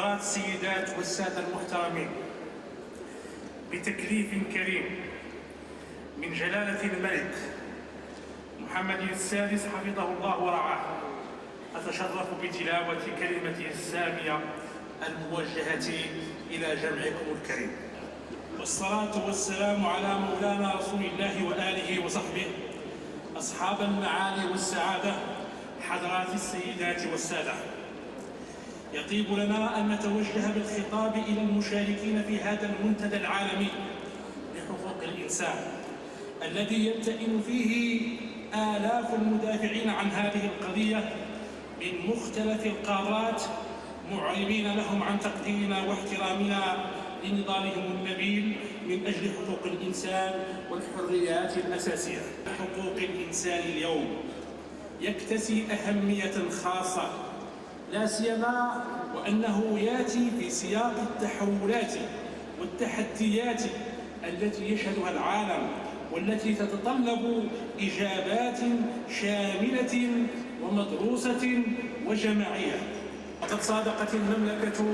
حضرات السيدات والسادة المحترمين، بتكليف كريم من جلالة الملك محمد السادس حفظه الله ورعاه، أتشرف بتلاوة كلمته السامية الموجهة إلى جمعكم الكريم. والصلاة والسلام على مولانا رسول الله وآله وصحبه أصحاب المعالي والسعادة، حضرات السيدات والسادة. يطيب لنا أن نتوجه بالخطاب إلى المشاركين في هذا المنتدى العالمي لحقوق الإنسان الذي يلتئم فيه آلاف المدافعين عن هذه القضية من مختلف القارات، معربين لهم عن تقديرنا واحترامنا لنضالهم النبيل من أجل حقوق الإنسان والحريات الأساسية. حقوق الإنسان اليوم يكتسي أهمية خاصة، لا سيما وأنه يأتي في سياق التحولات والتحديات التي يشهدها العالم، والتي تتطلب إجابات شاملة ومدروسة وجماعية. وقد صادقت المملكة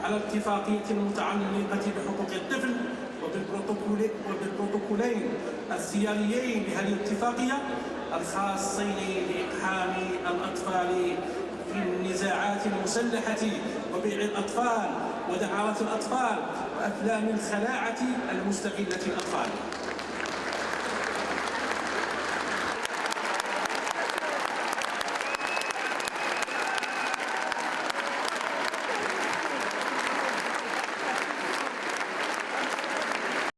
على الاتفاقية المتعلقة بحقوق الطفل وبالبروتوكولين السياليين لهذه الاتفاقية الخاصين بإقحام الأطفال في النزاعات المسلحة وبيع الأطفال ودعارة الأطفال وأفلام الخلاعة المستغلة الأطفال.